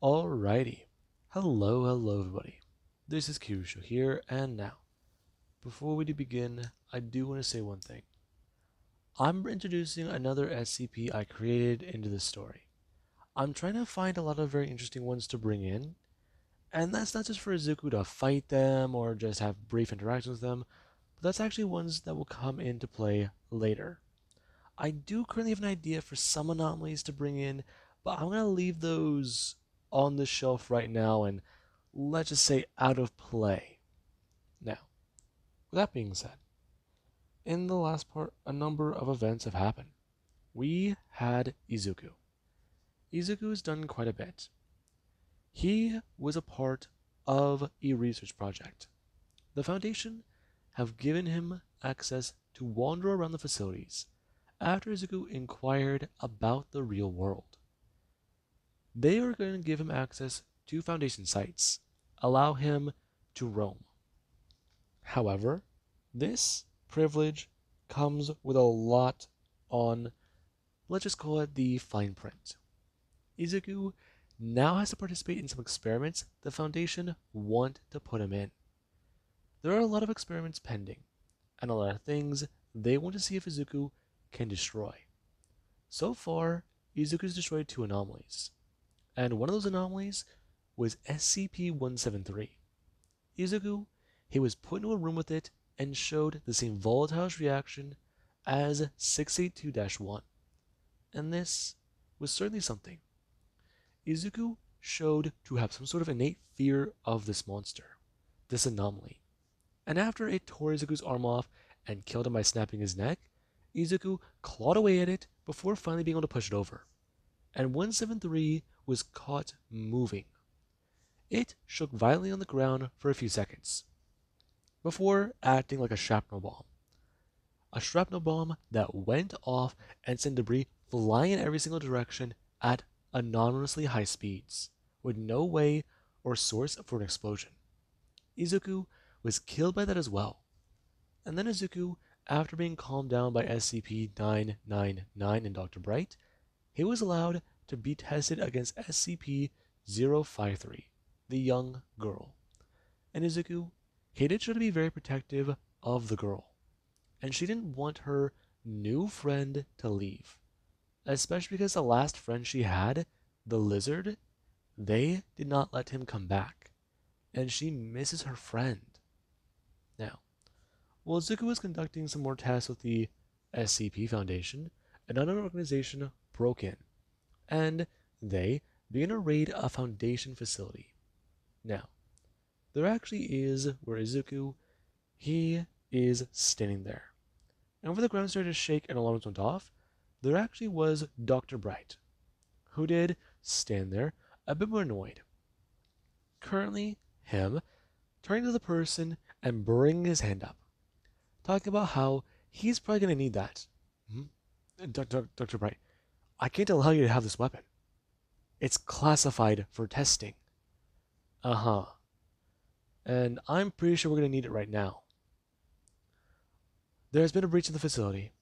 Alrighty. Hello everybody. This is Kirusho here, and now, before we do begin, I do want to say one thing. I'm introducing another SCP I created into the story. I'm trying to find a lot of very interesting ones to bring in, and that's not just for Izuku to fight them or just have brief interactions with them, but that's actually ones that will come into play later. I do currently have an idea for some anomalies to bring in, but I'm going to leave those on the shelf right now and let's just say out of play. Now, with that being said, in the last part, a number of events have happened. We had Izuku. Izuku has done quite a bit. He was a part of a research project. The Foundation have given him access to wander around the facilities after Izuku inquired about the real world. They are going to give him access to Foundation sites, allow him to roam. However, this privilege comes with a lot on, let's just call it the fine print. Izuku now has to participate in some experiments the Foundation want to put him in. There are a lot of experiments pending, and a lot of things they want to see if Izuku can destroy. So far, Izuku's destroyed 2 anomalies, and one of those anomalies was SCP-173. Izuku, he was put into a room with it and showed the same volatile reaction as 682-1, and this was certainly something. Izuku showed to have some sort of innate fear of this monster, this anomaly, and after it tore Izuku's arm off and killed him by snapping his neck, Izuku clawed away at it before finally being able to push it over, and 173 was caught moving. It shook violently on the ground for a few seconds, before acting like a shrapnel bomb. A shrapnel bomb that went off and sent debris flying in every single direction at anomalously high speeds, with no way or source for an explosion. Izuku was killed by that as well. And then Izuku, after being calmed down by SCP-999 and Dr. Bright, he was allowed to be tested against SCP-053, the young girl. And Izuku, he did try to be very protective of the girl, and she didn't want her new friend to leave, especially because the last friend she had, the lizard, they did not let him come back, and she misses her friend. Now, while Izuku was conducting some more tests with the SCP Foundation, another organization broke in, and they began to raid a Foundation facility. Now, there actually is where Izuku, he is standing there. And when the ground started to shake and alarms went off, there actually was Dr. Bright, who did stand there a bit more annoyed. Currently, him turning to the person and bringing his hand up, talking about how he's probably going to need that. Dr. Bright, I can't allow you to have this weapon. It's classified for testing. Uh-huh. And I'm pretty sure we're going to need it right now. There has been a breach in the facility.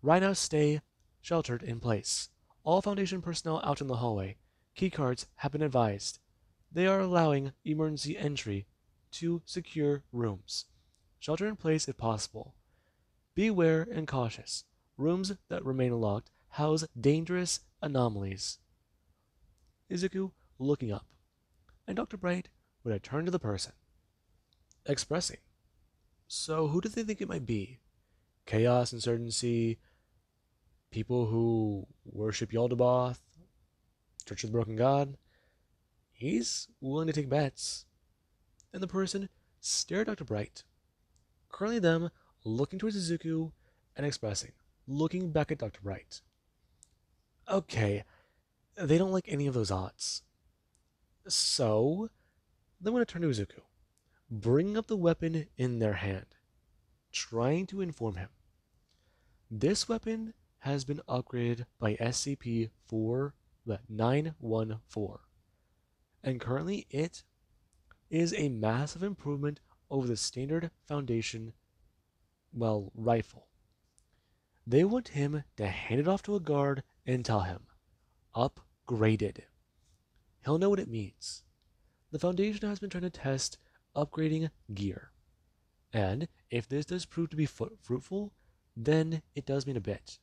Right now, stay sheltered in place. All Foundation personnel out in the hallway. Keycards have been advised. They are allowing emergency entry to secure rooms. Shelter in place if possible. Beware and cautious. Rooms that remain locked house dangerous anomalies. Izuku looking up, and Dr. Bright would have turned to the person, expressing, so who do they think it might be? Chaos, insurgency, people who worship Yaldabaoth, Church of the Broken God? He's willing to take bets. And the person stared at Dr. Bright, currently them looking towards Izuku and expressing, looking back at Dr. Bright. Okay, they don't like any of those odds. So, they're going to turn to Izuku, bringing up the weapon in their hand, trying to inform him. This weapon has been upgraded by SCP-914, and currently it is a massive improvement over the standard Foundation, rifle. They want him to hand it off to a guard and tell him, upgraded. he'll know what it means. The Foundation has been trying to test upgrading gear, and if this does prove to be fruitful, then it does mean a bit.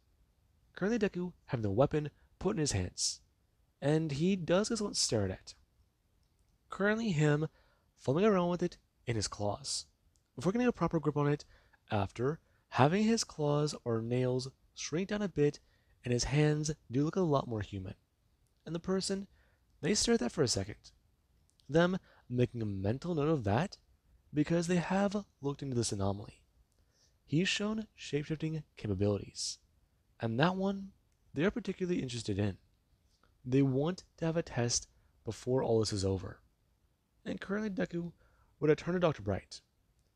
Currently, Deku having the weapon put in his hands, and he does just want stared at. Currently, him fumbling around with it in his claws, before getting a proper grip on it, after having his claws or nails shrink down a bit, and his hands do look a lot more human. And the person, they stare at that for a second, them making a mental note of that because they have looked into this anomaly. He's shown shapeshifting capabilities, and that one they are particularly interested in. They want to have a test before all this is over. And currently Deku would have turned to Dr. Bright,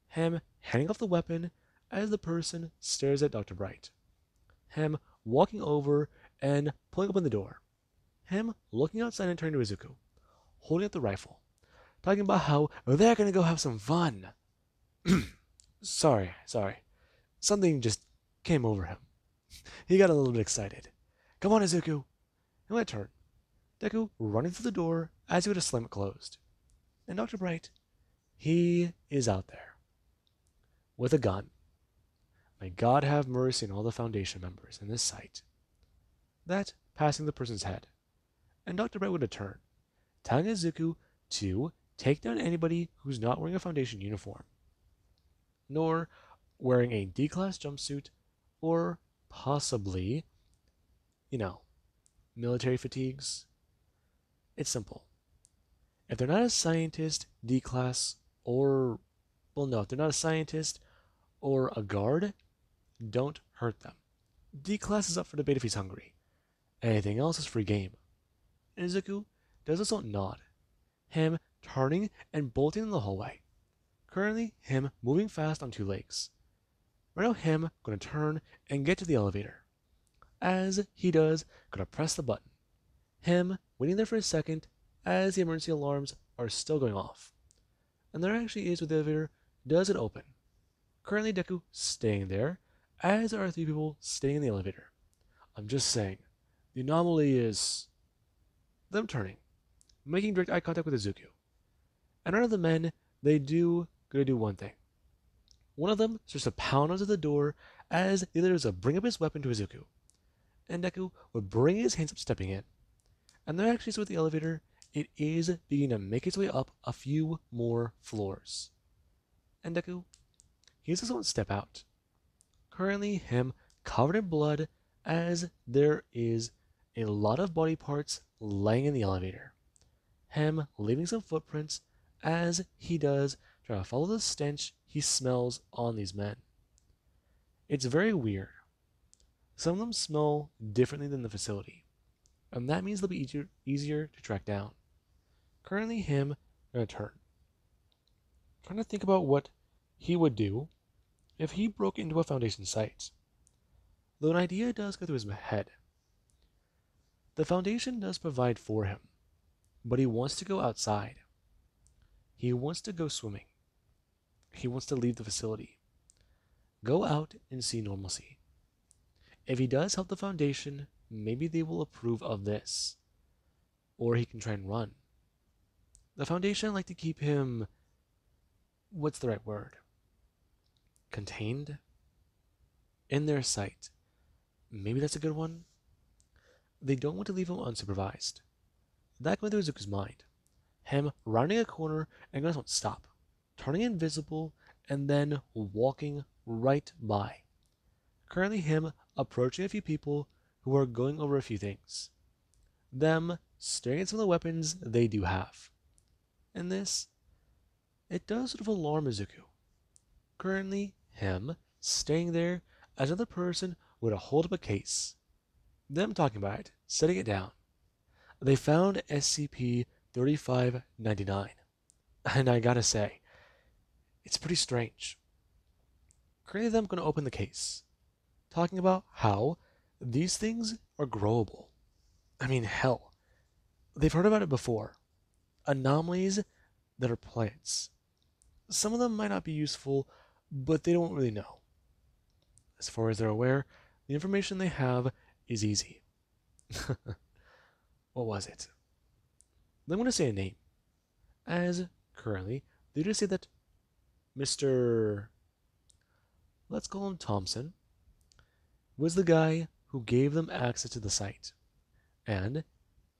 him handing off the weapon as the person stares at Dr. Bright, him walking over and pulling open the door, him looking outside and turning to Izuku, holding up the rifle, talking about how they're gonna go have some fun. Sorry. Something just came over him. He got a little bit excited. Come on, Izuku. And let turn. Deku running through the door as he would have slammed it closed. And Dr. Bright, he is out there. With a gun. May God have mercy on all the Foundation members in this sight. That passing the person's head. And Dr. Bright would have turned, telling Izuku to take down anybody who's not wearing a Foundation uniform, nor wearing a D-class jumpsuit, or possibly, military fatigues. It's simple. If they're not a scientist, D-class, or, if they're not a scientist or a guard, don't hurt them. D-class is up for debate if he's hungry. Anything else is free game. And Izuku does this little nod, him turning and bolting in the hallway. Currently, him moving fast on two legs. Right now, him gonna turn and get to the elevator. As he does, gonna press the button. Him waiting there for a second as the emergency alarms are still going off. And there actually is with the elevator, does it open. Currently, Deku staying there, as are three people staying in the elevator. I'm just saying, the anomaly is them turning, making direct eye contact with Izuku. And out of the men, they gonna do one thing. One of them starts to pound onto the door as the other does bring up his weapon to Izuku. And Deku would bring his hands up, stepping in. And there actually is with the elevator, it is beginning to make its way up a few more floors. And Deku, he just won't step out. Currently, him covered in blood as there is a lot of body parts laying in the elevator. Him leaving some footprints as he does try to follow the stench he smells on these men. It's very weird. Some of them smell differently than the facility, and that means they'll be easier to track down. Currently, him gonna turn, trying to think about what he would do if he broke into a Foundation site. Though an idea does go through his head. The Foundation does provide for him, but he wants to go outside. He wants to go swimming. He wants to leave the facility. Go out and see normalcy. If he does help the Foundation, maybe they will approve of this. Or he can try and run. The Foundation like to keep him, what's the right word? Contained? In their sight. Maybe that's a good one. They don't want to leave him unsupervised. That going through Izuku's mind. Him rounding a corner and going to stop, turning invisible, and then walking right by. Currently him approaching a few people who are going over a few things. Them staring at some of the weapons they do have. And this, it does sort of alarm Izuku. Currently him staying there as another person would hold up a case. Them talking about it, setting it down. They found SCP-3599. And I gotta say, it's pretty strange. Currently them going to open the case, talking about how these things are growable. I mean, hell, they've heard about it before. Anomalies that are plants. Some of them might not be useful, but they don't really know. As far as they're aware, the information they have is easy. What was it? They want to say a name, as currently they just say that Mr. Let's call him Thompson was the guy who gave them access to the site, and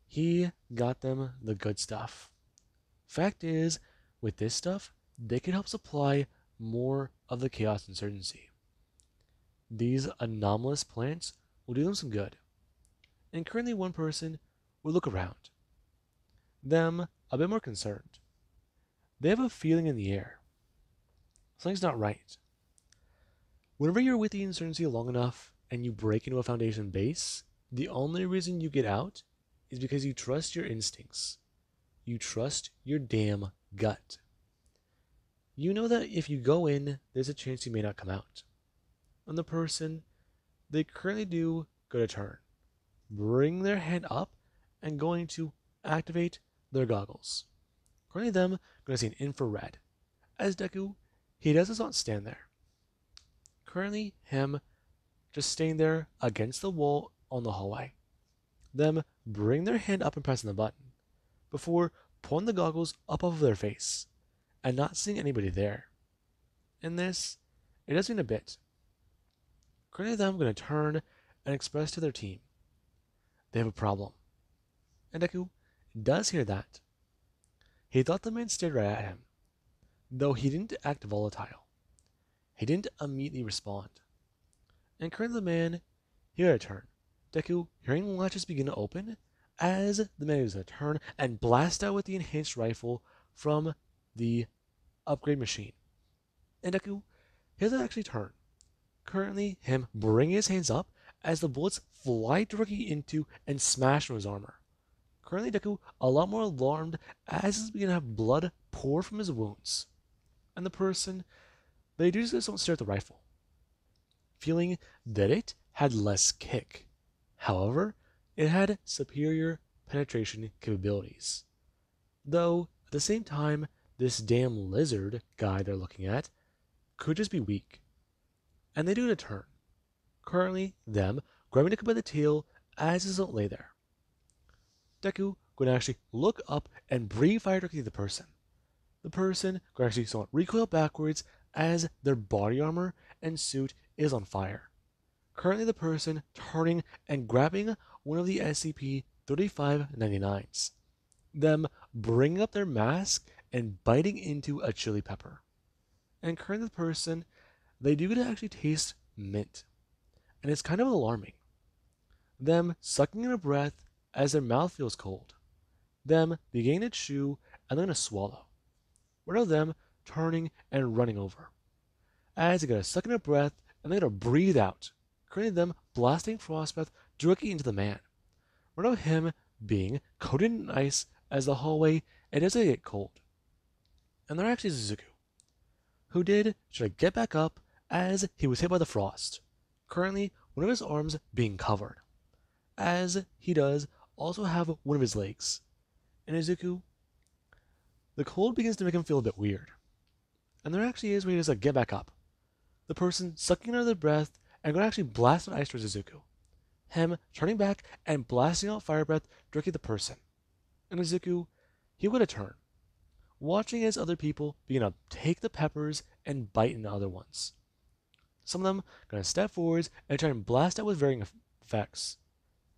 he got them the good stuff. Fact is, with this stuff, they can help supply more of the chaos insurgency. These anomalous plants will do them some good, and currently one person will look around, them a bit more concerned. They have a feeling in the air. Something's not right. Whenever you're with the insurgency long enough and you break into a Foundation base, the only reason you get out is because you trust your instincts. You trust your damn gut. You know that if you go in, there's a chance you may not come out. And the person, they currently do go to turn, bring their hand up, and going to activate their goggles. Currently them going to see an infrared. As Deku, he does not stand there. Currently him just staying there against the wall on the hallway. Them bring their hand up and pressing the button, before pulling the goggles up off of their face, and not seeing anybody there. In this, it does mean a bit. Currently them going to turn and express to their team. They have a problem. And Deku does hear that. He thought the man stared right at him, though he didn't act volatile. He didn't immediately respond. And currently the man, he got a turn. Deku, hearing the latches begin to open, as the man is going to turn and blast out with the enhanced rifle from the upgrade machine. And Deku, he doesn't actually turn. Currently, him bringing his hands up as the bullets fly directly into and smash through his armor. Currently, Deku a lot more alarmed as he's beginning to have blood pour from his wounds. And the person, they do just don't stare at the rifle, feeling that it had less kick. However, it had superior penetration capabilities. Though, at the same time, this damn lizard guy they're looking at could just be weak. And they do a turn. Currently, them grabbing Deku by the tail as he doesn't lay there. Deku going to actually look up and breathe fire directly at the person. The person going to actually somewhat recoil backwards as their body armor and suit is on fire. Currently, the person turning and grabbing one of the SCP-3599s. Them bringing up their mask and biting into a chili pepper. And currently, the person, they do get to actually taste mint. And it's kind of alarming. Them sucking in a breath as their mouth feels cold. Them beginning to chew and then to swallow. One of them turning and running over. As they get a suck in a breath and then to breathe out, currently them blasting frost breath directly into the man. One of him being coated in ice as the hallway it does get cold. And they're actually Suzuku, who did try to get back up as he was hit by the frost. Currently, one of his arms being covered, as he does also have one of his legs. And Izuku, the cold begins to make him feel a bit weird. And there actually is where he does get back up. The person sucking under their breath and going to actually blast an ice towards Izuku. Him turning back and blasting out fire breath directly at the person. And Izuku, he would have turned, watching as other people begin to take the peppers and bite into other ones. Some of them going to step forwards and try and blast out with varying effects.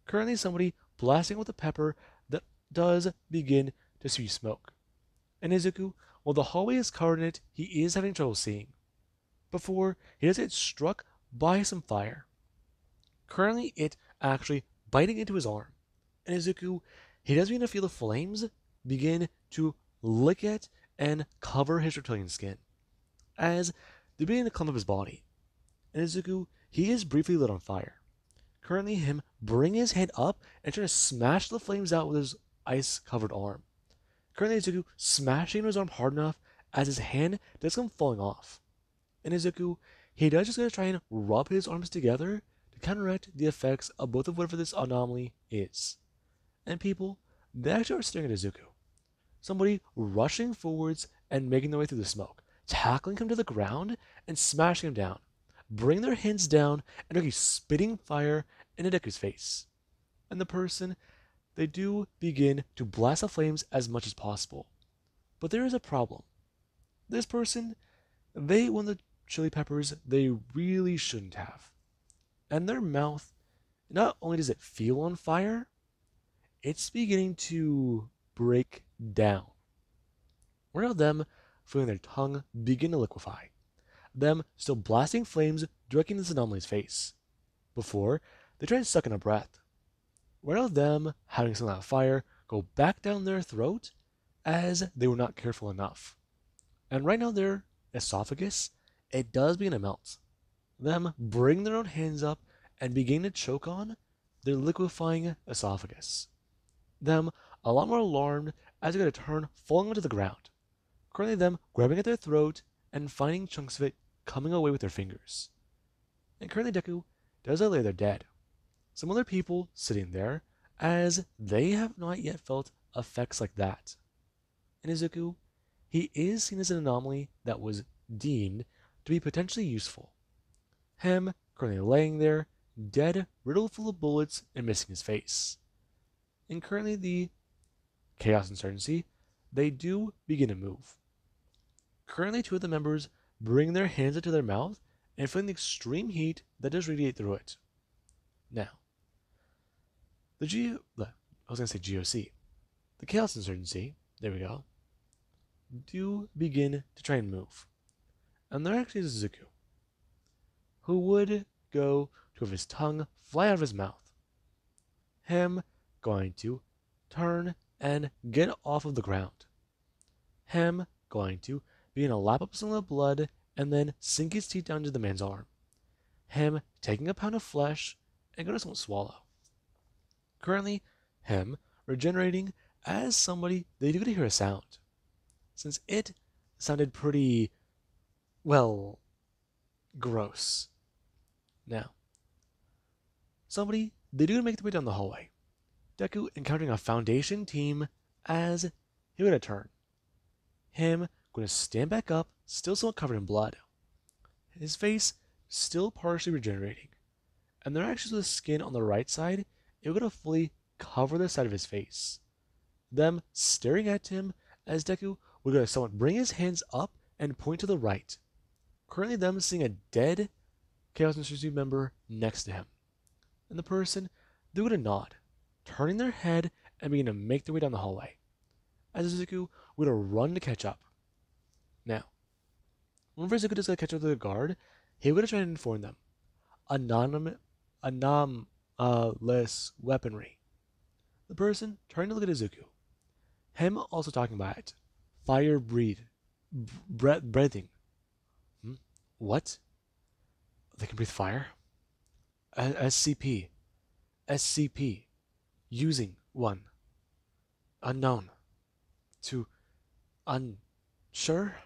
Currently somebody blasting with a pepper that does begin to spew smoke. And Izuku, while the hallway is covered in it, he is having trouble seeing. Before he does get struck by some fire. Currently it actually biting into his arm. And Izuku, he does begin to feel the flames begin to lick at and cover his reptilian skin, as they begin to clump up his body. And Izuku, he is briefly lit on fire. Currently him bringing his hand up and trying to smash the flames out with his ice-covered arm. Currently Izuku smashing his arm hard enough as his hand does come falling off. And Izuku, he does just going to try and rub his arms together to counteract the effects of both of whatever this anomaly is. And people, they actually are staring at Izuku. Somebody rushing forwards and making their way through the smoke, tackling him to the ground and smashing him down, bring their hands down and actually spitting fire into Deku's face. And the person, they do begin to blast the flames as much as possible. But there is a problem. This person, they ate one of the chili peppers they really shouldn't have. And their mouth, not only does it feel on fire, it's beginning to break down. One of them feeling their tongue begin to liquefy, them still blasting flames directly into this anomaly's face. Before, they try to suck in a breath. One of them having some of that fire go back down their throat as they were not careful enough. And right now their esophagus, it does begin to melt. Them bring their own hands up and begin to choke on their liquefying esophagus. Them a lot more alarmed as they get a turn falling onto the ground. Currently them grabbing at their throat and finding chunks of it coming away with their fingers. And currently Deku does lay there dead. Some other people sitting there as they have not yet felt effects like that. And Izuku, he is seen as an anomaly that was deemed to be potentially useful. Him currently laying there, dead, riddled full of bullets, and missing his face. And currently the Chaos Insurgency, they do begin to move. Currently 2 of the members bring their hands into their mouth and feeling the extreme heat that does radiate through it. Now, the GOC, the Chaos Insurgency, there we go, do begin to try and move. And there actually is Zuko, who would go to have his tongue fly out of his mouth. Him going to turn and get off of the ground. Him going to begin to lap up some of the blood and then sink his teeth down into the man's arm. Him taking a pound of flesh and going to swallow. Currently, him regenerating as somebody they do get to hear a sound. Since it sounded pretty, well, gross. Now, somebody, they do make their way down the hallway. Deku encountering a Foundation team as he would turn. Him going to stand back up, still somewhat covered in blood. His face still partially regenerating. And there actually was skin on the right side, it would have fully covered the side of his face. Them staring at him as Deku would go to somewhat bring his hands up and point to the right. Currently them seeing a dead Chaos Insurgency member next to him. And the person, they would nod, turning their head and begin to make their way down the hallway. As Izuku would run to catch up. Now, whenever Izuku does catch up to the guard, he would try to inform them. Anomalous weaponry. The person turning to look at Izuku. Him also talking about it. Fire breathing. What? They can breathe fire? SCP. SCP. Using one. Unknown. To unsure?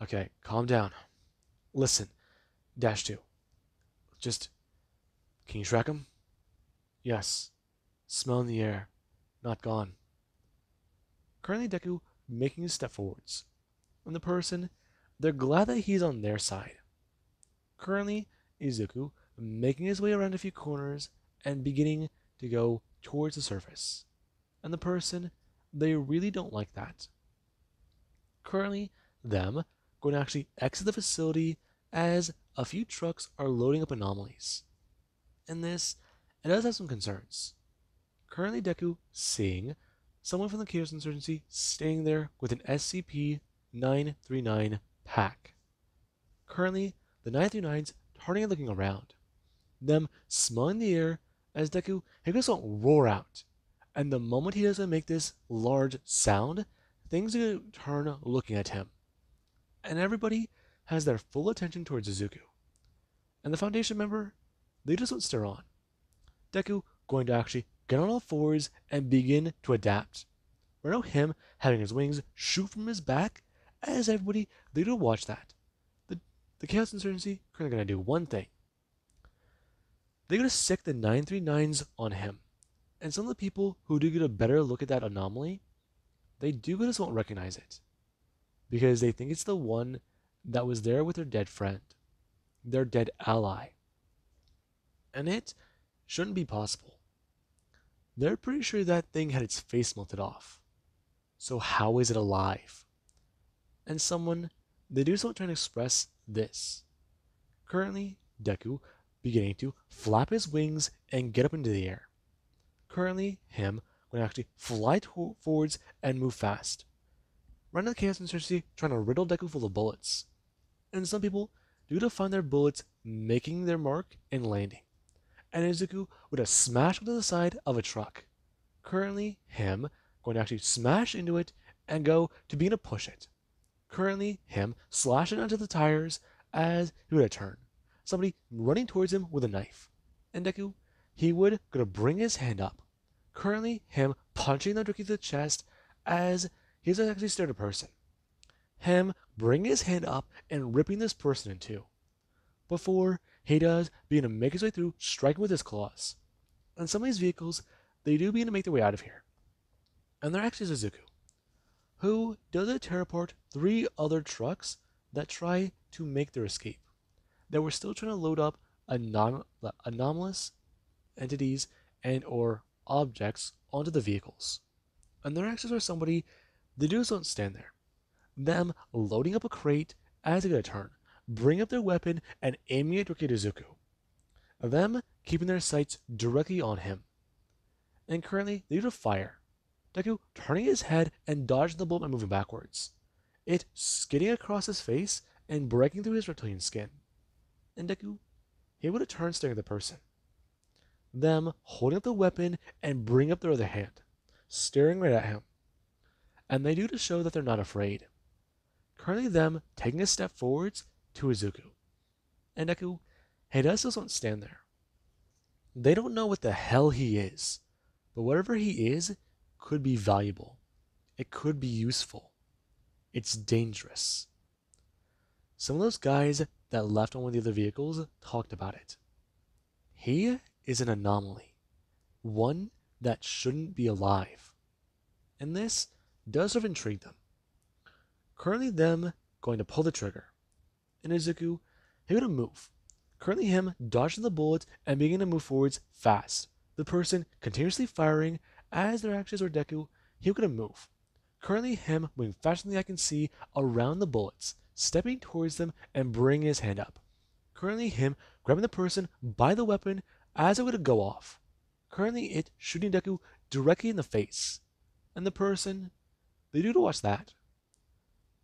Okay, calm down. Listen. -2. Just, can you track him? Yes. Smell in the air. Not gone. Currently Deku making a step forwards. And the person, they're glad that he's on their side. Currently, Izuku making his way around a few corners and beginning to go towards the surface. And the person, they really don't like that. Currently, them going to actually exit the facility as a few trucks are loading up anomalies. And this, it does have some concerns. Currently Deku seeing someone from the Chaos Insurgency staying there with an SCP-939 pack. Currently, the 939s turning and looking around. Them smelling the air as Deku, he goes to roar out. And the moment he doesn't make this large sound, things are going to turn looking at him. And everybody has their full attention towards Izuku. And the Foundation member, they just won't stare on. Deku going to actually get on all fours and begin to adapt. We're now him having his wings shoot from his back as everybody, they do watch that. The Chaos Insurgency currently going to do one thing. They're going to stick the 939s on him. And some of the people who do get a better look at that anomaly, they do just won't recognize it. Because they think it's the one that was there with their dead friend. Their dead ally. And it shouldn't be possible. they're pretty sure that thing had its face melted off. So how is it alive? And they do so trying to express this. Currently, Deku beginning to flap his wings and get up into the air. Currently, him going to actually fly forwards and move fast. Run to the Chaos Insurgency trying to riddle Deku full of bullets. And some people do to find their bullets making their mark and landing. And Izuku with a smash onto the side of a truck. Currently, him going to actually smash into it and go to begin to push it. Currently, him slashing onto the tires as he would turn. Somebody running towards him with a knife. And Deku, he would gonna bring his hand up. Currently, him punching the Deku to the chest as he's actually stared a person. Him bringing his hand up and ripping this person in two. Before he does begin to make his way through, striking with his claws. And some of these vehicles, they do begin to make their way out of here. And they're actually Izuku, who does tear apart 3 other trucks that try to make their escape, that were still trying to load up anomalous entities and or objects onto the vehicles. And their actions are somebody, they just don't stand there. Them loading up a crate as they get a turn, bring up their weapon and aiming it directly at Izuku. Them keeping their sights directly on him. And currently, they do fire. Deku turning his head and dodging the bullet by moving backwards. It skidding across his face and breaking through his reptilian skin. And Deku, he would have turned staring at the person. Them holding up the weapon and bring up their other hand, staring right at him. And they do to show that they're not afraid. Currently them taking a step forwards to Izuku. And Deku, he does not stand there. They don't know what the hell he is, but whatever he is could be valuable. It could be useful. It's dangerous. Some of those guys that left on one of the other vehicles talked about it. He is an anomaly, one that shouldn't be alive. And this does sort of intrigue them. Currently them going to pull the trigger. And Izuku, he would move. Currently him dodging the bullets and beginning to move forwards fast. The person continuously firing as their actions or Deku, he would move. Currently him moving faster than I can see around the bullets, stepping towards them and bringing his hand up. Currently him grabbing the person by the weapon as it would go off. Currently it shooting Deku directly in the face. And the person, they do to watch that.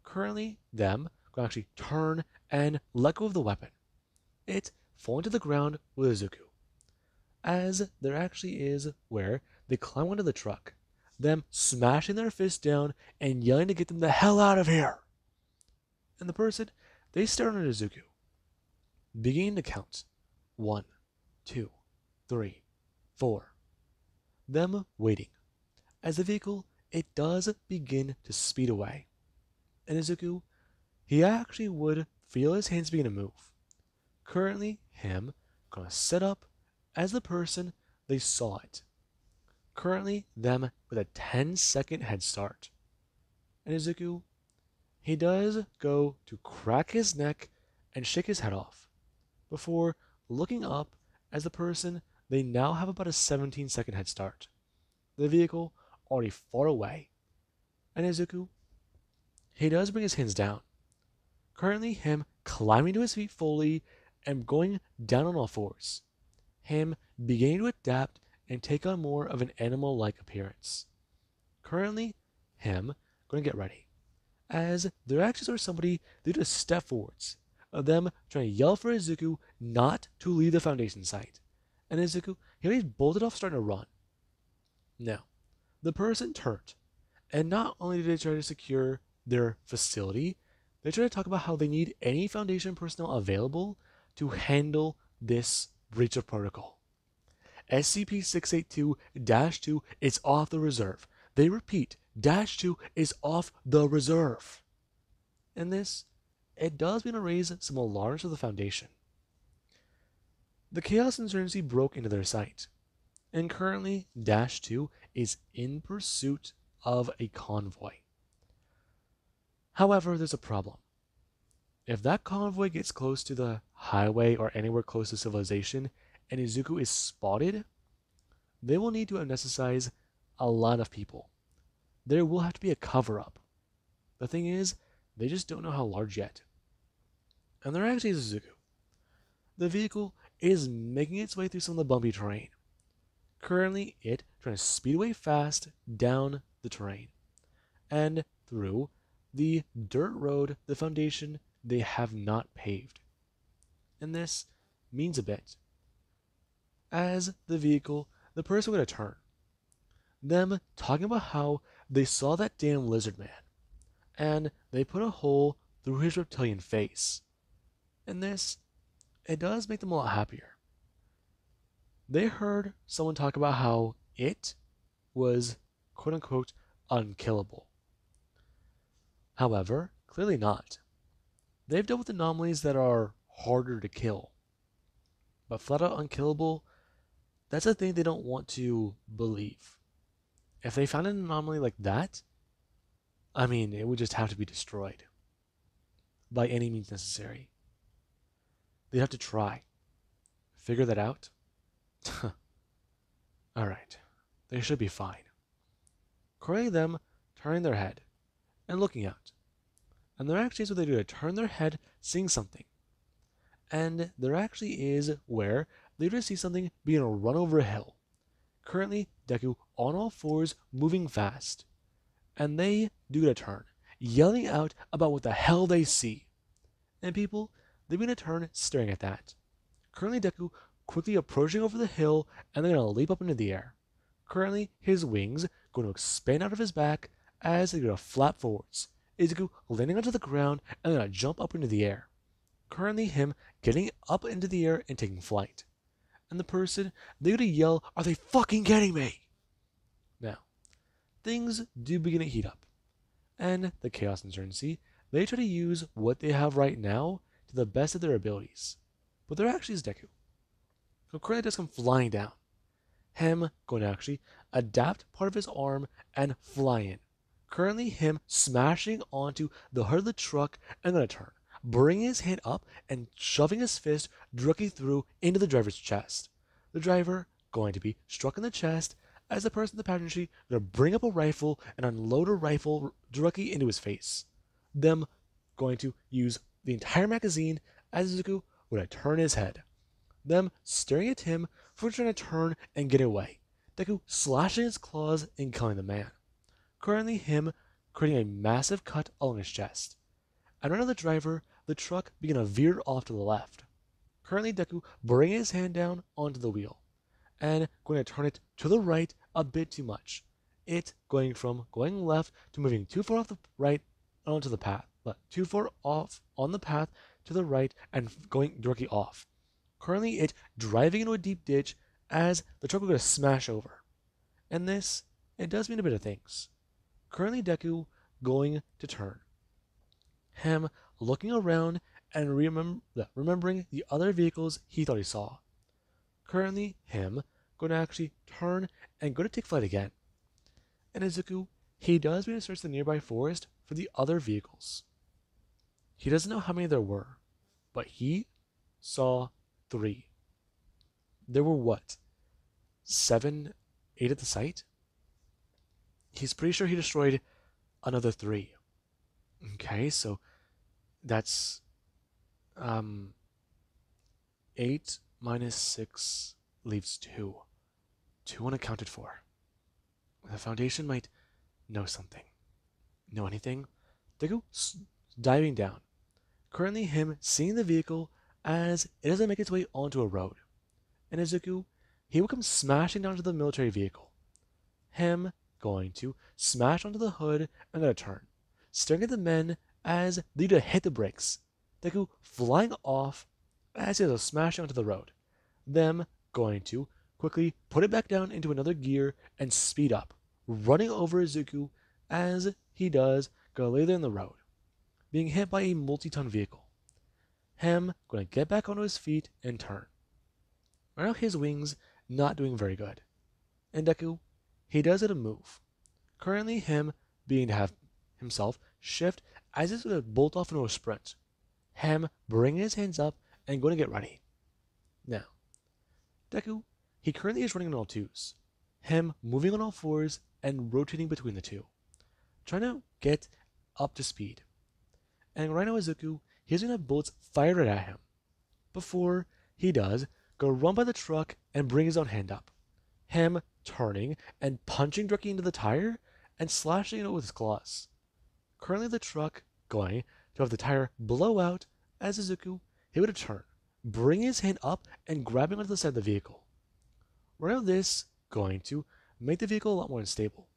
Currently them going to actually turn and let go of the weapon. It falling to the ground with Izuku. As there actually is where they climb onto the truck, them smashing their fists down and yelling to get them the hell out of here. And the person, they stare at Izuku, beginning to count. 1, 2, 3, 4. Them waiting. As the vehicle, it does begin to speed away. And Izuku, he actually would feel his hands begin to move. Currently, him gonna set up as the person they saw it. Currently, them with a 10-second head start. And Izuku, he does go to crack his neck and shake his head off, before looking up as the person they now have about a 17-second head start. The vehicle already far away. And Izuku, he does bring his hands down. Currently, him climbing to his feet fully and going down on all fours. Him beginning to adapt and take on more of an animal-like appearance. Currently, him going to get ready. As their actions are somebody, they just step forwards. Of them trying to yell for Izuku not to leave the Foundation site. And Izuku, he already bolted off starting to run. Now, the person turned. And not only did they try to secure their facility, they try to talk about how they need any Foundation personnel available to handle this breach of protocol. SCP-682-2 is off the reserve. They repeat, -2 is off the reserve. And this, it does mean to raise some alarms for the Foundation. The Chaos Insurgency broke into their site, and currently -2 is in pursuit of a convoy. However, there's a problem. If that convoy gets close to the highway or anywhere close to civilization, and Izuku is spotted, they will need to anesthetize a lot of people. There will have to be a cover up. The thing is, they just don't know how large yet. And there actually is a Zuko. The vehicle is making its way through some of the bumpy terrain. Currently, it trying to speed away fast down the terrain and through the dirt road, the foundation they have not paved. And this means a bit. As the vehicle, the person going to turn. Them talking about how they saw that damn lizard man, and they put a hole through his reptilian face. And this, it does make them a lot happier. They heard someone talk about how it was quote unquote unkillable. However, clearly not. They've dealt with anomalies that are harder to kill. But flat out unkillable, that's a thing they don't want to believe. If they found an anomaly like that, I mean, it would just have to be destroyed. By any means necessary. They'd have to try. Figure that out? Alright. They should be fine. Currently them turning their head and looking out. And there actually is what they do to turn their head, seeing something. And there actually is where they just see something being run over a hill. Currently, Deku on all fours, moving fast. And they do a turn, yelling out about what the hell they see. And people, they're going to turn, staring at that. Currently, Deku quickly approaching over the hill, and they're going to leap up into the air. Currently, his wings going to expand out of his back as they're going to flap forwards. Deku landing onto the ground, and they're going to jump up into the air. Currently, him getting up into the air and taking flight. And the person, they're going to yell, "Are they fucking kidding me?" Now, things do begin to heat up. And the Chaos Insurgency, they try to use what they have right now to the best of their abilities. But there actually is Deku, who currently does come flying down. Him going to actually adapt part of his arm and fly in. Currently him smashing onto the hood of the truck and going to turn, bringing his hand up and shoving his fist directly through into the driver's chest. The driver going to be struck in the chest as the person in the passenger seat going to bring up a rifle and unload a rifle directly into his face. Them going to use the entire magazine as Zuko would turn his head. Them staring at him for trying to turn and get away. Deku slashing his claws and killing the man. Currently him creating a massive cut along his chest. And right on the driver, the truck began to veer off to the left. Currently Deku bringing his hand down onto the wheel and going to turn it to the right a bit too much. It going from going left to moving too far off the right onto the path, but too far off on the path to the right and going directly off. Currently it driving into a deep ditch as the truck will going to smash over. And this, it does mean a bit of things. Currently Deku going to turn. Him looking around and remembering the other vehicles he thought he saw. Currently him going to actually turn and go to take flight again. And Izuku, he does begin to search the nearby forest for the other vehicles. He doesn't know how many there were, but he saw 3. There were what? 7, 8 at the site? He's pretty sure he destroyed another 3. Okay, so that's 8 minus 6 leaves 2. 2 unaccounted for. The Foundation might know something. Know anything? Deku diving down. Currently him seeing the vehicle as it doesn't make its way onto a road. And Izuku, he will come smashing down to the military vehicle. Him going to smash onto the hood and going to turn, staring at the men as they do hit the brakes. Deku flying off as he does a smash onto the road. Them going to quickly put it back down into another gear and speed up, running over Izuku as he does go lay there in the road, being hit by a multi-ton vehicle. Him going to get back onto his feet and turn. Right now his wings not doing very good. And Deku, he does it a move. Currently him being to have himself shift as he's going to bolt off into a sprint. Him bringing his hands up and going to get ready. Now, Deku, he currently is running on all 2s. him moving on all fours and rotating between the two, trying to get up to speed. And right now Izuku, he's gonna have bullets fired at him. Before he does, go run by the truck and bring his own hand up. Him turning and punching directly into the tire and slashing it with his claws. Currently the truck going to have the tire blow out as Izuku, he would turn, bring his hand up and grabbing onto the side of the vehicle. Right now this going to make the vehicle a lot more unstable.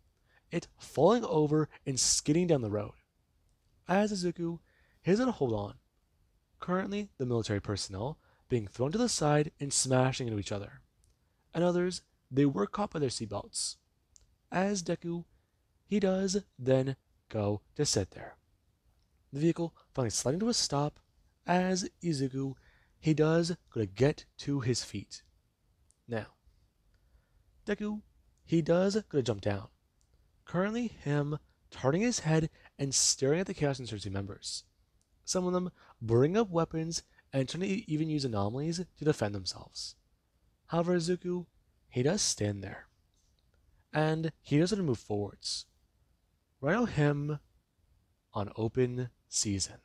It falling over and skidding down the road. As Izuku, he's gonna hold on. Currently, the military personnel being thrown to the side and smashing into each other. And others, they were caught by their seatbelts. As Deku, he does then go to sit there. The vehicle finally sliding to a stop as Izuku, he does go to get to his feet. Now, Deku, he does go to jump down. Currently him turning his head and staring at the Chaos Insurgency members. Some of them bring up weapons and trying to even use anomalies to defend themselves. However, Izuku, he does stand there. And he doesn't move forwards. Right now him on open season.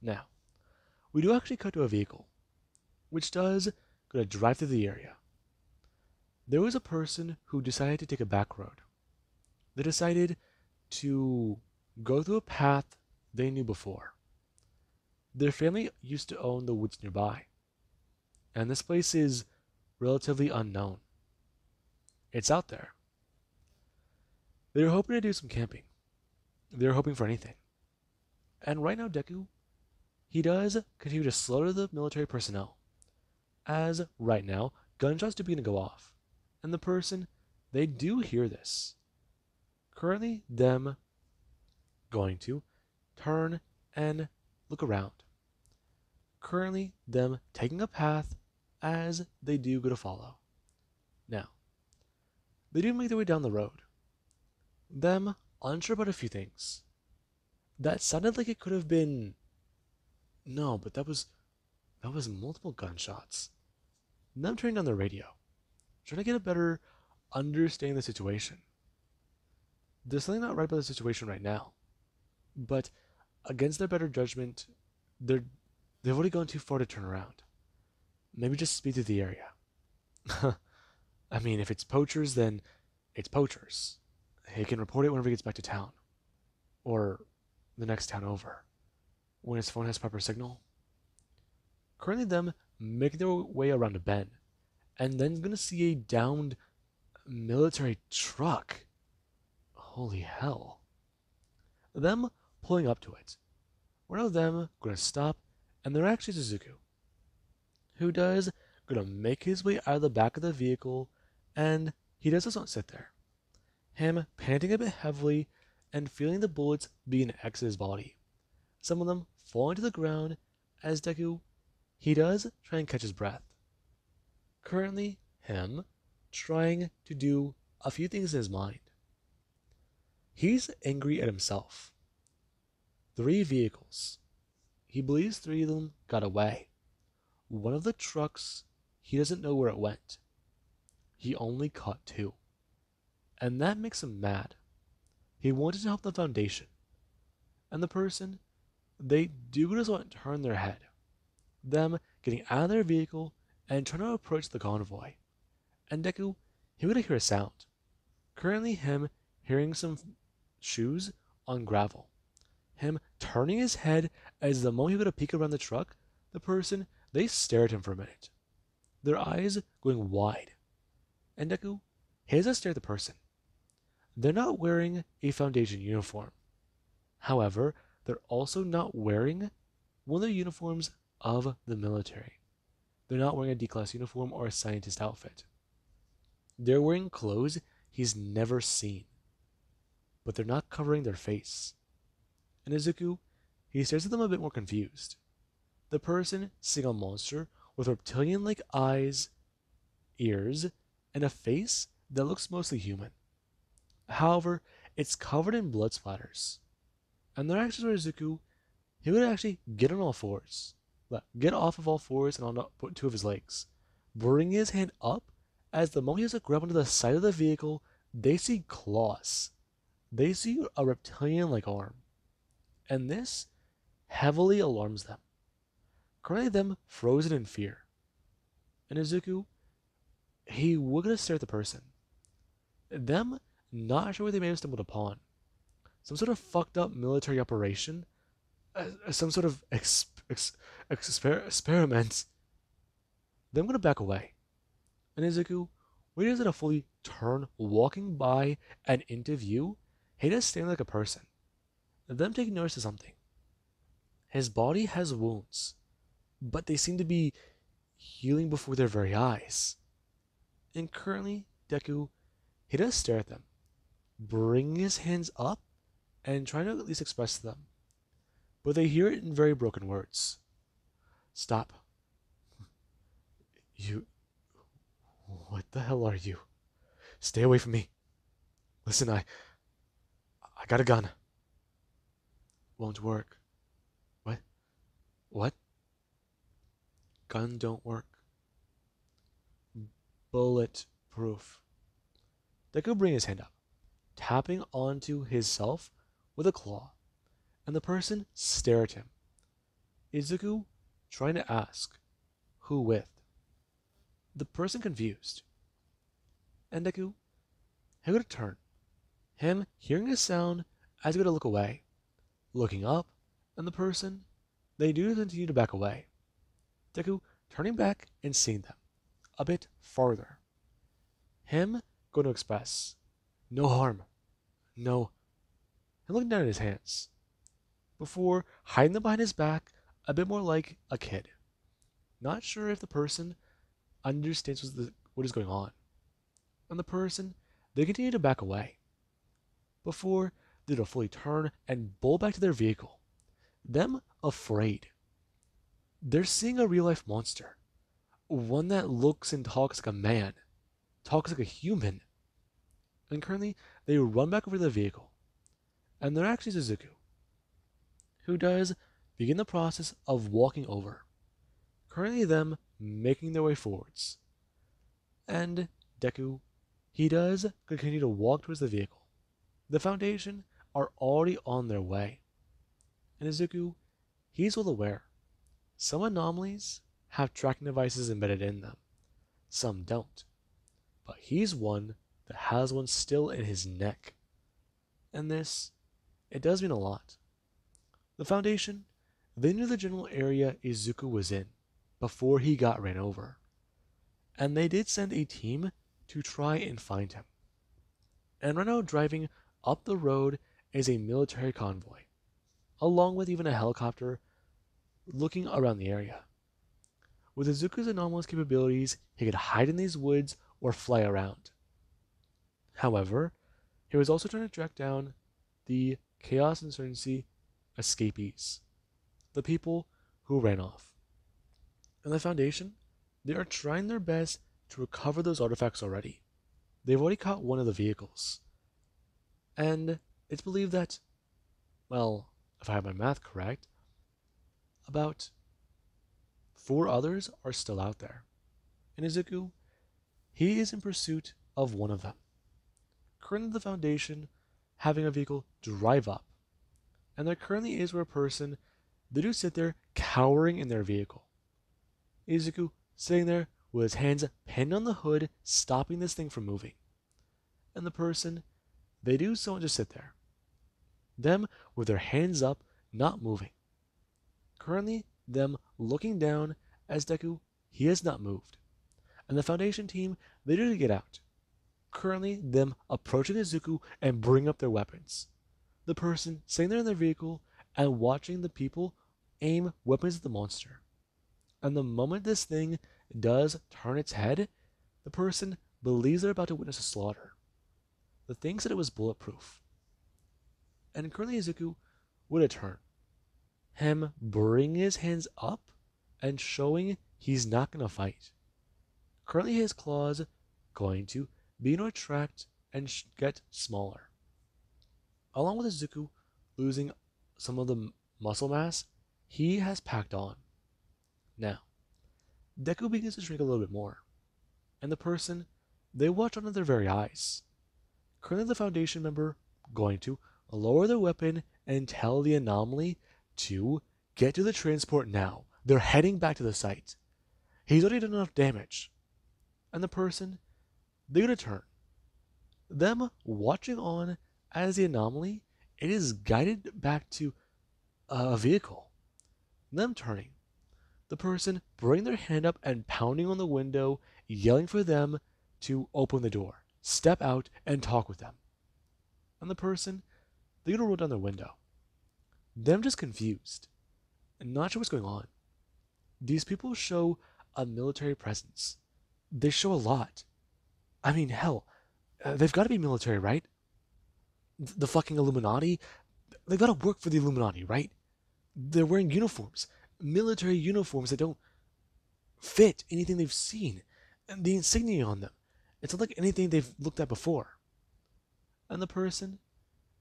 Now, we do actually cut to a vehicle, which does go to drive through the area. There was a person who decided to take a back road. They decided to go through a path they knew before. Their family used to own the woods nearby, and this place is relatively unknown. It's out there. They were hoping to do some camping. They were hoping for anything. And right now Deku, he does continue to slaughter the military personnel. As right now, gunshots do begin to go off. And the person, they do hear this. Currently, them going to turn and look around. Currently, them taking a path as they do go to follow. Now, they do make their way down the road. Them unsure about a few things. That sounded like it could have been... No, but that was multiple gunshots. Them turning on the radio, trying to get a better understanding of the situation. There's something not right about the situation right now, but against their better judgment, they've already gone too far to turn around. Maybe just speed through the area. I mean, if it's poachers, then it's poachers. He can report it whenever he gets back to town, or the next town over, when his phone has proper signal. Currently them making their way around a bend, and then gonna see a downed military truck. Holy hell. Them pulling up to it. One of them gonna stop, and they're actually Suzuku, who does gonna make his way out of the back of the vehicle, and he does just not sit there. Him panting a bit heavily and feeling the bullets begin to exit his body. Some of them falling to the ground as Deku, he does try and catch his breath. Currently, him trying to do a few things in his mind. He's angry at himself. 3 vehicles. He believes 3 of them got away. One of the trucks, he doesn't know where it went. He only caught 2. And that makes him mad. He wanted to help the Foundation. And the person, they do just want to turn their head. Them getting out of their vehicle and trying to approach the convoy. And Deku, he would hear a sound. Currently him hearing some shoes on gravel. Him turning his head as the moment he would peek around the truck, the person, they stare at him for a minute. Their eyes going wide. And Deku, he doesn't stare at the person. They're not wearing a Foundation uniform. However, they're also not wearing one of the uniforms of the military. They're not wearing a D-class uniform or a scientist outfit. They're wearing clothes he's never seen. But they're not covering their face. And Izuku, he stares at them a bit more confused. The person seeing a monster with reptilian-like eyes, ears, and a face that looks mostly human. However, it's covered in blood splatters. And their actions where Izuku, he would actually get on all fours. Get off of all fours and on 2 of his legs. Bring his hand up As the monkeys grab onto the side of the vehicle, they see claws. They see a reptilian-like arm, and this heavily alarms them, currently them frozen in fear. And Izuku, he would gonna stare at the person. Them not sure what they may have stumbled upon. Some sort of fucked up military operation, some sort of experiment. Them gonna back away. And Izuku, when he doesn't a fully turn, walking by and into view, he does stand like a person. Them taking notice of something. His body has wounds, but they seem to be healing before their very eyes. And currently, Deku, he does stare at them, bringing his hands up and trying to at least express to them. But they hear it in very broken words. Stop. You. What the hell are you? Stay away from me. Listen, I got a gun. Won't work. What? What? Gun don't work. Bulletproof. Deku brings his hand up, tapping onto his self with a claw, and the person stare at him. Izuku trying to ask, who with? The person confused. And Deku, he would turn. Him hearing a sound as he would look away, looking up, and the person, they do continue to back away. Deku turning back and seeing them, a bit farther. Him going to express, no harm, no, and looking down at his hands, before hiding them behind his back a bit more like a kid. Not sure if the person understands what is going on. And the person, they continue to back away, before they do fully turn and bolt back to their vehicle. Them afraid. They're seeing a real life monster. One that looks and talks like a man, talks like a human. And currently, they run back over to the vehicle. And they're actually Suzuku, who does begin the process of walking over. Currently, them making their way forwards. And Deku, he does continue to walk towards the vehicle. The Foundation are already on their way. And Izuku, he's well aware. Some anomalies have tracking devices embedded in them. Some don't. But he's one that has one still in his neck. And this, it does mean a lot. The Foundation, they knew the general area Izuku was in before he got ran over. And they did send a team to try and find him. And right now driving up the road is a military convoy, along with even a helicopter looking around the area. With Izuku's anomalous capabilities, he could hide in these woods or fly around. However, he was also trying to track down the Chaos Insurgency escapees, the people who ran off. And the Foundation, they are trying their best to recover those artifacts already. They've already caught one of the vehicles. And it's believed that, well, if I have my math correct, about 4 others are still out there. And Izuku, he is in pursuit of one of them. Currently the Foundation having a vehicle drive up. And there currently is where a person, they do sit there cowering in their vehicle. Izuku sitting there with his hands pinned on the hood, stopping this thing from moving. And the person, they do so and just sit there. Them with their hands up, not moving. Currently, them looking down as Deku, he has not moved. And the Foundation team, they do get out. Currently, them approaching Izuku and bring up their weapons. The person sitting there in their vehicle and watching the people aim weapons at the monster. And the moment this thing does turn its head, the person believes they're about to witness a slaughter. The thing said it was bulletproof. And currently Izuku would turn. Him bringing his hands up and showing he's not going to fight. Currently his claws going to begin to retract and get smaller. Along with Izuku losing some of the muscle mass he has packed on. Now, Deku begins to shrink a little bit more. And the person, They watch under their very eyes. Currently, the Foundation member going to lower their weapon and tell the anomaly to get to the transport now. They're heading back to the site. He's already done enough damage. And the person, they're going to turn. Them watching on as the anomaly, it is guided back to a vehicle. Them turning. The person bring their hand up and pounding on the window, yelling for them to open the door, step out, and talk with them. And the person, they're gonna roll down their window. Them just confused and not sure what's going on. These people show a military presence. They show a lot. I mean, hell, they've got to be military, right? The fucking Illuminati, they've got to work for the Illuminati, right? They're wearing uniforms, military uniforms that don't fit anything they've seen, and the insignia on them. It's not like anything they've looked at before. And the person,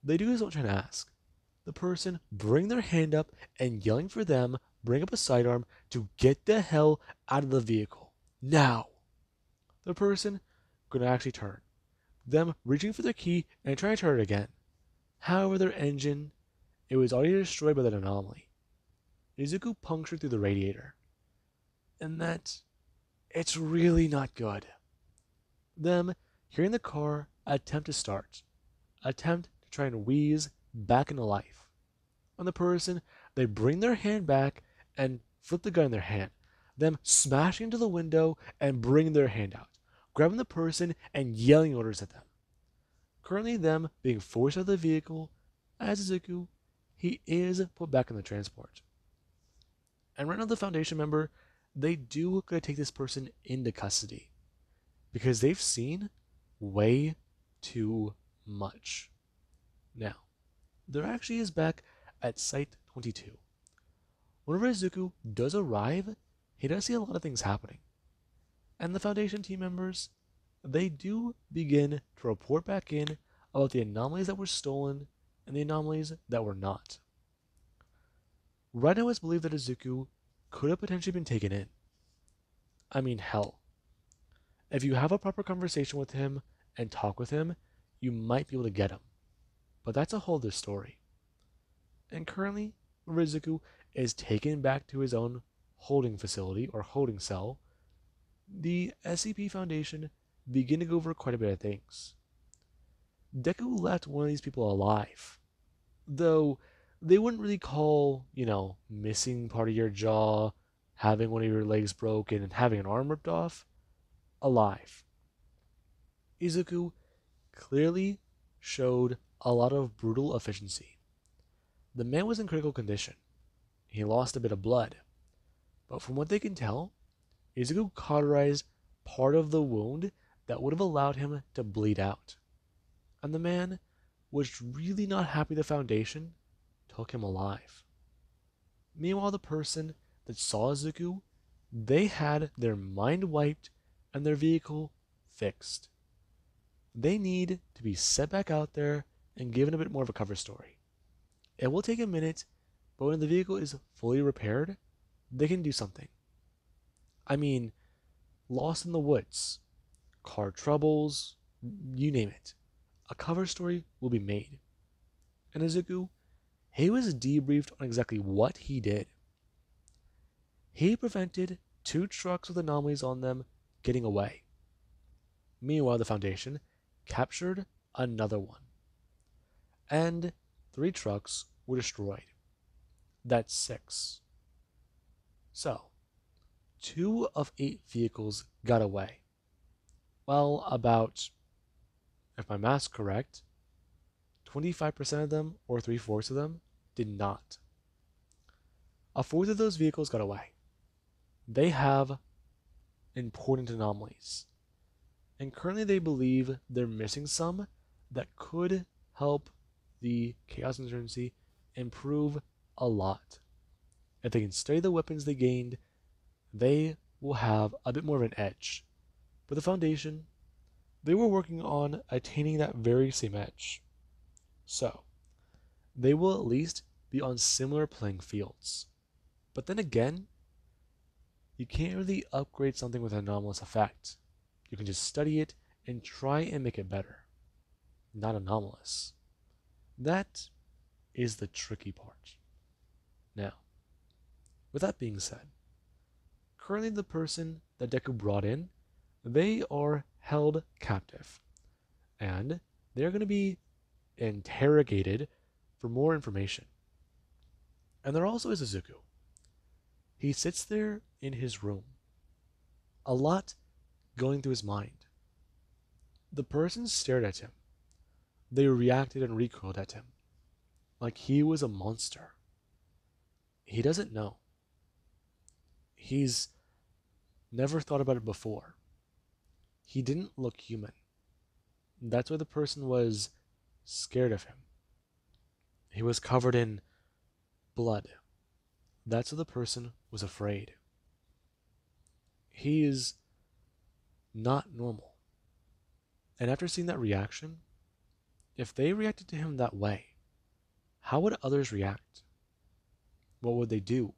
they do as I'm trying to ask. The person bring their hand up and yelling for them, bring up a sidearm to get the hell out of the vehicle. Now. The person gonna actually turn. Them reaching for their key and trying to turn it again. However, their engine, it was already destroyed by that anomaly. Izuku punctured through the radiator. And that, it's really not good. Them hearing the car attempt to start. Attempt to try and wheeze back into life. On the person, they bring their hand back and flip the gun in their hand. Them smashing into the window and bringing their hand out. Grabbing the person and yelling orders at them. Currently them being forced out of the vehicle, as Izuku, he is put back in the transport. And right now the Foundation member, they do gotta take this person into custody. Because they've seen way too much. Now, there actually is back at Site 22. Whenever Izuku does arrive, he does see a lot of things happening. And the Foundation team members, they do begin to report back in about the anomalies that were stolen and the anomalies that were not. Right now it's believed that Izuku could have potentially been taken in. I mean, hell. If you have a proper conversation with him and talk with him, you might be able to get him. But that's a whole other story. And currently, Izuku is taken back to his own holding facility or holding cell. The SCP Foundation begin to go over quite a bit of things. Deku left one of these people alive, though they wouldn't really call, missing part of your jaw, having one of your legs broken, and having an arm ripped off, alive. Izuku clearly showed a lot of brutal efficiency. The man was in critical condition. He lost a bit of blood, but from what they can tell, Izuku cauterized part of the wound that would have allowed him to bleed out. And the man was really not happy the Foundation took him alive. Meanwhile, the person that saw Izuku, they had their mind wiped and their vehicle fixed. They need to be set back out there and given a bit more of a cover story. It will take a minute, but when the vehicle is fully repaired, they can do something. I mean, lost in the woods, car troubles, you name it. A cover story will be made. And Izuku, he was debriefed on exactly what he did. He prevented 2 trucks with anomalies on them getting away. Meanwhile, the Foundation captured another one. And 3 trucks were destroyed. That's 6. So, 2 of 8 vehicles got away. Well, about, if my math's correct, 25% of them, or 3/4 of them, did not. A fourth of those vehicles got away. They have important anomalies. And currently they believe they're missing some that could help the Chaos Insurgency improve a lot. If they can study the weapons they gained, they will have a bit more of an edge. But the Foundation, they were working on attaining that very same edge. So, they will at least be on similar playing fields. But then again, you can't really upgrade something with an anomalous effect. You can just study it and try and make it better, not anomalous. That is the tricky part. Now, with that being said, currently the person that Deku brought in, they are held captive, and they're going to be interrogated for more information. And there also is Izuku. He sits there in his room, a lot going through his mind. The person stared at him. They reacted and recoiled at him, like he was a monster. He doesn't know. He's never thought about it before. He didn't look human. That's why the person was scared of him. He was covered in blood. That's why the person was afraid. He is not normal. And after seeing that reaction, if they reacted to him that way, how would others react? What would they do?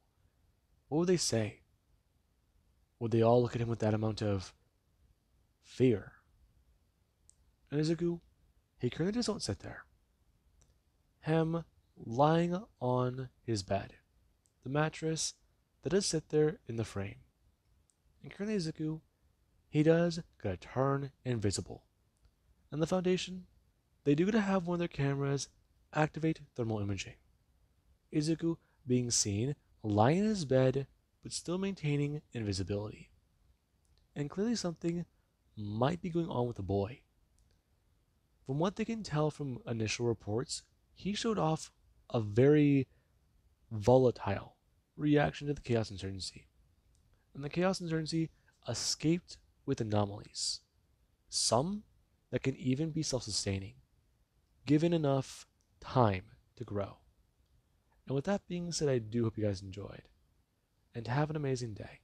What would they say? Would they all look at him with that amount of fear? And Izuku, he currently just don't sit there. Him lying on his bed, the mattress that does sit there in the frame. And currently Izuku, he does gotta turn invisible. And the Foundation, they do gotta have one of their cameras activate thermal imaging. Izuku being seen lying in his bed but still maintaining invisibility. And clearly something might be going on with the boy. From what they can tell from initial reports, he showed off a very volatile reaction to the Chaos Insurgency. And the Chaos Insurgency escaped with anomalies. Some that can even be self-sustaining, given enough time to grow. And with that being said, I do hope you guys enjoyed. And have an amazing day.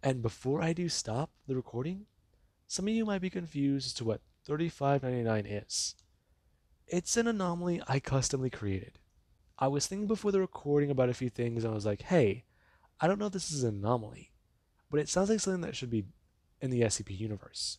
And before I do stop the recording, some of you might be confused as to what $35.99 is. It's an anomaly I customly created. I was thinking before the recording about a few things, and I was like, hey, I don't know if this is an anomaly, but it sounds like something that should be in the SCP universe.